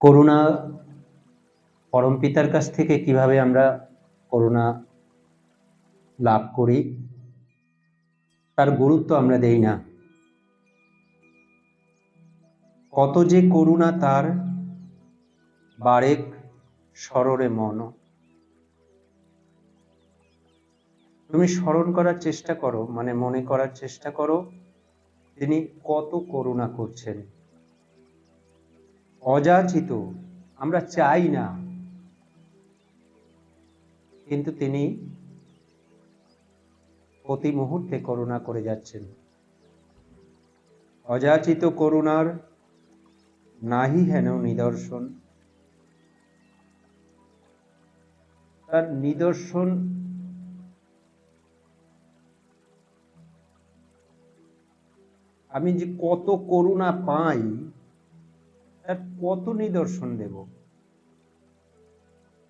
করুণা পরমপিতার কাছ থেকে কিভাবে আমরা করুণা লাভ করি তার গুরুত্ব আমরা দেই না। কত যে করুণা তার বারেক সররে মন। তুমি স্মরণ করার চেষ্টা করো, মানে মনে করার চেষ্টা করো তিনি কত করুণা করছেন। অযাচিত, আমরা চাই না, কিন্তু তিনি প্রতি মুহূর্তে করুণা করে যাচ্ছেন। অযাচিত করুণার নাহি হেন নিদর্শন। তার নিদর্শন আমি যে কত করুণা পাই তার কত নিদর্শন দেব,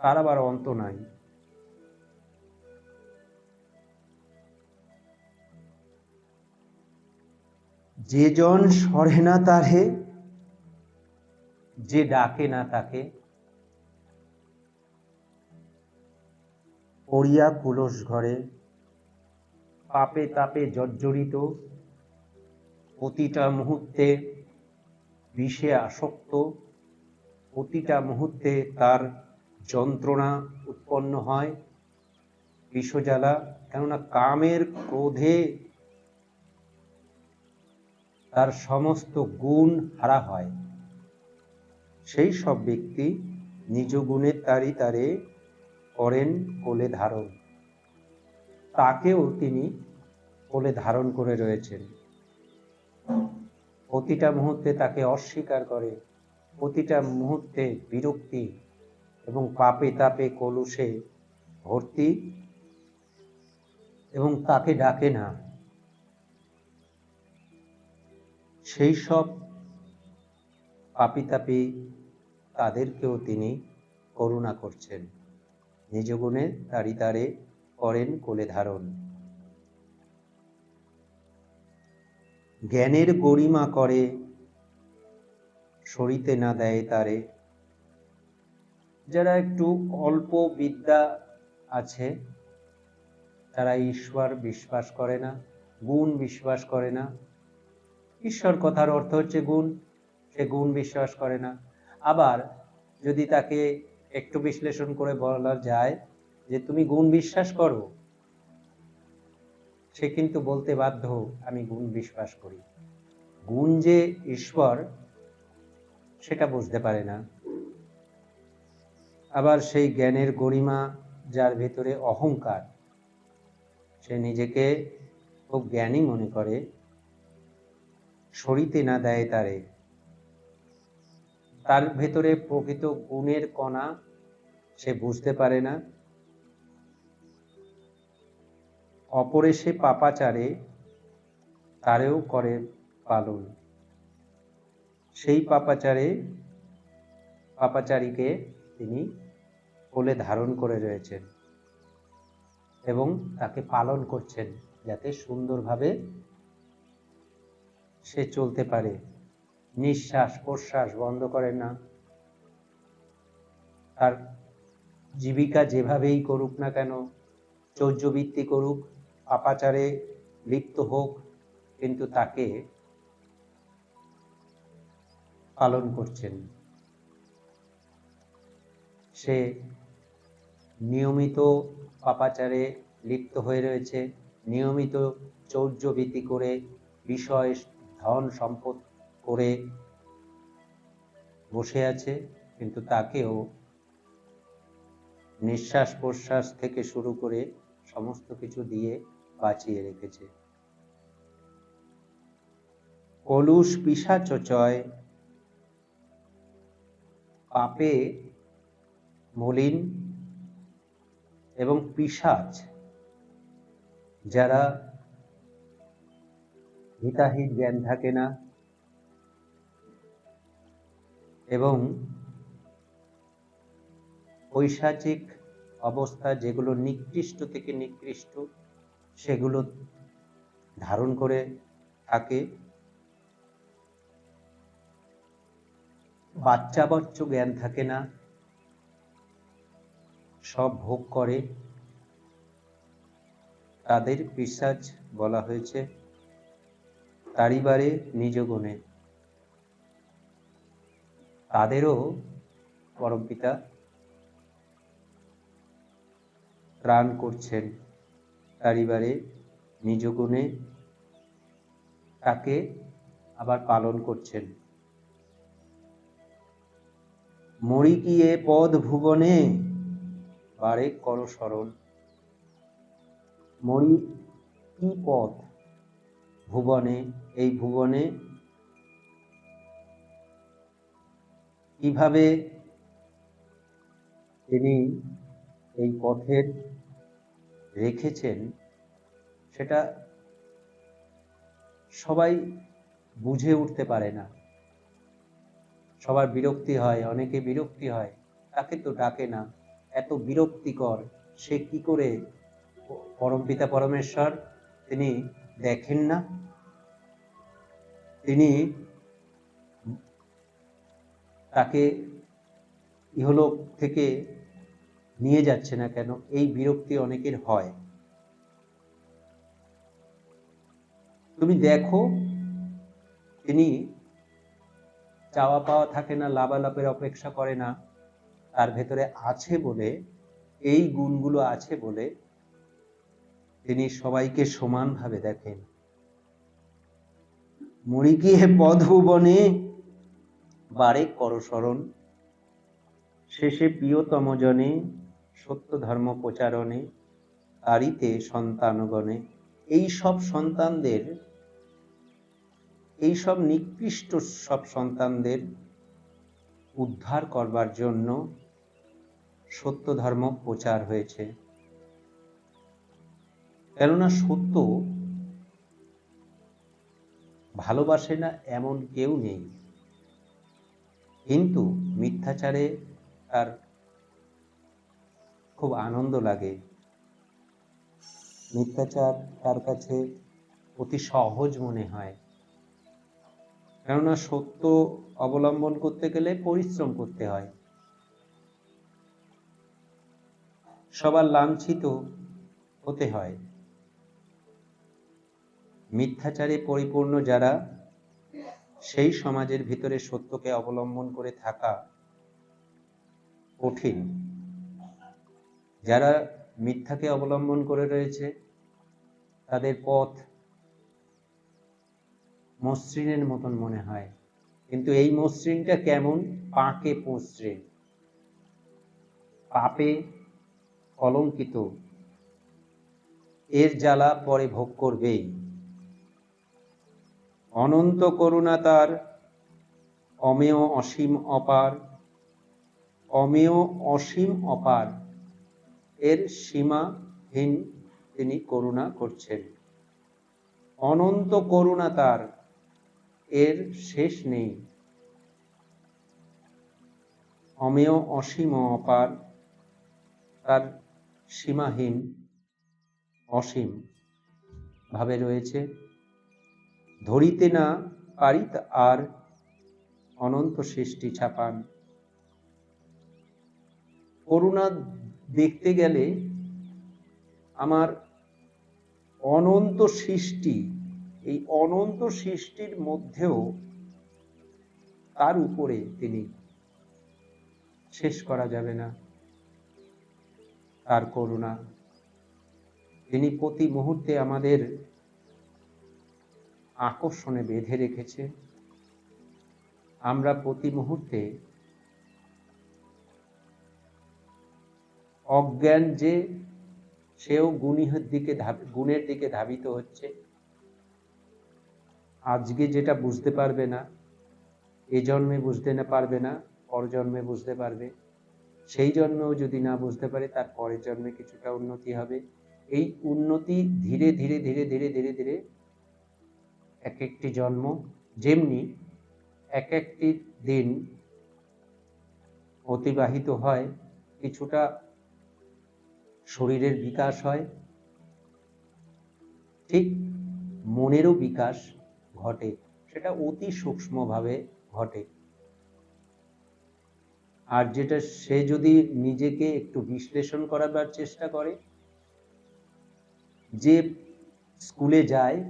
তার আবার অন্ত নাই। যে জন সরে না তারে, যে ডাকে না তাকে, পড়িয়া কুলস ঘরে পাপে তাপে জর্জরিত, প্রতিটা মুহূর্তে বিষে আসক্ত, প্রতিটা মুহূর্তে তার যন্ত্রণা উৎপন্ন হয়, বিষজ্বালা। কেননা কামের ক্রোধে তার সমস্ত গুণ হারা হয়। সেই সব ব্যক্তি নিজ গুণের তারি তারে করেন কোলে ধারণ। তাকেও তিনি কোলে ধারণ করে রয়েছেন। প্রতিটা মুহূর্তে তাকে অস্বীকার করে, প্রতিটা মুহূর্তে বিরক্তি এবং পাপে তাপে কলুষে ভর্তি, এবং তাকে ডাকে না। সেই সব পাপী তাপী তাদেরকেও তিনি করুণা করছেন। নিজ গুণে তারি তারে করেন কোলে ধারণ। জ্ঞানের গরিমা করে সরিতে না দেয় তারে। যারা একটু অল্প বিদ্যা আছে তারা ঈশ্বর বিশ্বাস করে না, গুণ বিশ্বাস করে না। ঈশ্বর কথার অর্থ হচ্ছে গুণ, সে গুণ বিশ্বাস করে না। আবার যদি তাকে একটু বিশ্লেষণ করে বলা যায় যে তুমি গুণ বিশ্বাস করো, সে কিন্তু বলতে বাধ্য আমি গুণ বিশ্বাস করি। গুণ যে ঈশ্বর সেটা বুঝতে পারে না। আবার সেই জ্ঞানের গরিমা যার ভেতরে অহংকার, সে নিজেকে খুব জ্ঞানী মনে করে, সরিতে না দেয় তারে। তার ভেতরে প্রকৃত গুণের কণা সে বুঝতে পারে না। অপরে সে পাপাচারে তারেও করে পালন। সেই পাপাচারীকে তিনি কোলে ধারণ করে রয়েছেন এবং তাকে পালন করছেন যাতে সুন্দরভাবে সে চলতে পারে। নিঃশ্বাস প্রশ্বাস বন্ধ করেন না। তার জীবিকা যেভাবেই করুক না কেন, চৌর্যবৃত্তি করুক, পাপাচারে লিপ্ত হোক, কিন্তু তাকে পালন করছেন। সে নিয়মিত পাপাচারে লিপ্ত হয়ে রয়েছে, নিয়মিত চৌর্যবৃত্তি করে বিষয় ধন সম্পদ করে বসে আছে, কিন্তু তাকেও নিঃশ্বাস প্রশ্বাস থেকে শুরু করে সমস্ত কিছু দিয়ে বাঁচিয়ে রেখেছে। কলুষ পিশাচয় পাপে মলিন এবং পিশাচ যারা হিতাহিত জ্ঞান থাকে না এবং পৈশাচিক অবস্থা যেগুলো নিকৃষ্ট থেকে নিকৃষ্ট সেগুলো ধারণ করে থাকে, বাচ্চাবচ্চ জ্ঞান থাকে না, সব ভোগ করে, তাদের পিশাচ বলা হয়েছে। তারিবারে নিজ গুণে, তাদেরও পরমপিতা ত্রাণ করছেন, তারিবারে নিজ গুণে তাকে আবার পালন করছেন। মরি কি এ পদ ভুবনে, বারে কর স্মরণ। মরি কি পথ ভুবনে, এই ভুবনে কিভাবে তিনি এই পথের রেখেছেন সেটা সবাই বুঝে উঠতে পারে না। সবার বিরক্তি হয়, অনেকে বিরক্তি হয়, তাকে তো ডাকে না, এত বিরক্তিকর, সে কি করে পরমপিতা পরমেশ্বর তিনি দেখেন না? তিনি তাকে ইহলোক থেকে নিয়ে যাচ্ছে না কেন? এই বিরক্তি অনেকের হয়। তুমি দেখো, তিনি চাওয়া পাওয়া থাকে না, লাভালাভের অপেক্ষা করে না, তার ভেতরে আছে বলে, এই গুণগুলো আছে বলে তিনি সবাইকে সমানভাবে দেখেন। মরি কি হে পদ ভুবনে, বারে কর স্মরণ। শেষে প্রিয়তম জনে, সত্য ধর্ম প্রচারণে, তারিতে সন্তানগণে। এই সব সন্তানদের, এই সব নিকৃষ্ট সব সন্তানদের উদ্ধার করবার জন্য সত্য ধর্ম প্রচার হয়েছে। কেননা সত্য ভালোবাসে না এমন কেউ নেই, কিন্তু মিথ্যাচারে তার খুব আনন্দ লাগে। মিথ্যাচার তার কাছে অতি সহজ মনে হয়, কেননা সত্য অবলম্বন করতে গেলে পরিশ্রম করতে হয়, সবার লাঞ্ছিত হতে হয়। মিথ্যাচারে পরিপূর্ণ যারা, সেই সমাজের ভিতরে সত্যকে অবলম্বন করে থাকা কঠিন। যারা মিথ্যাকে অবলম্বন করে রয়েছে, তাদের পথ মসৃণের মতন মনে হয়, কিন্তু এই মসৃণটা কেমন? পাকে মসৃণ, পাপে কলঙ্কিত, এর জ্বালা পরে ভোগ করবেই। অনন্ত করুণা তার, অমেয় অসীম অপার, অমেয় অসীম অপার, এর সীমাহীন তিনি করুণা করছেন। অনন্ত করুণা তার, এর শেষ নেই। অমেয় অসীম অপার, তার সীমাহীন অসীম ভাবে রয়েছে। ধরিতে না পারি আর, অনন্ত সৃষ্টি ছাপান। করুণা দেখতে গেলে আমার অনন্ত সৃষ্টি, এই অনন্ত সৃষ্টির মধ্যেও তার উপরে তিনি, শেষ করা যাবে না তার করুণা। তিনি প্রতি মুহূর্তে আমাদের আকর্ষণে বেঁধে রেখেছে। আমরা প্রতি মুহূর্তে অজ্ঞান যে, সেও গুণের দিকে ধাবিত হচ্ছে। আজকে যেটা বুঝতে পারবে না, এ জন্মে বুঝতে না পারবে না, পর জন্মে বুঝতে পারবে। সেই জন্মেও যদি না বুঝতে পারে, তার পরের জন্মে কিছুটা উন্নতি হবে। এই উন্নতি ধীরে ধীরে ধীরে ধীরে ধীরে ধীরে এক একটি জন্ম, যেমনি এক একটি দিন অতিবাহিত হয়, কিছুটা শরীরের বিকাশ হয়, ঠিক মনেরও বিকাশ ঘটে, সেটা অতি সূক্ষ্মভাবে ঘটে। আর যেটা সে যদি নিজেকে একটু বিশ্লেষণ করাবার চেষ্টা করে, যে স্কুলে যায়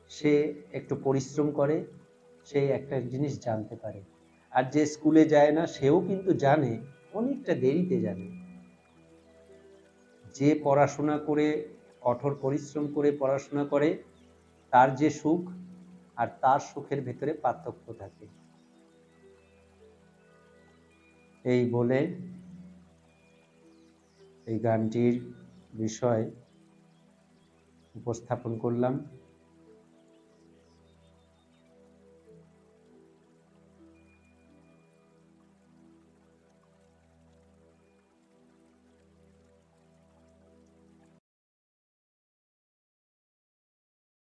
সে একটু পরিশ্রম করে, সে একটা জিনিস জানতে পারে। আর যে স্কুলে যায় না সেও কিন্তু জানে, অনেকটা দেরিতে জানে। যে পড়াশোনা করে, কঠোর পরিশ্রম করে পড়াশোনা করে, তার যে সুখ আর তার সুখের ভেতরে পার্থক্য থাকে। এই বলে এই গানটির বিষয় উপস্থাপন করলাম।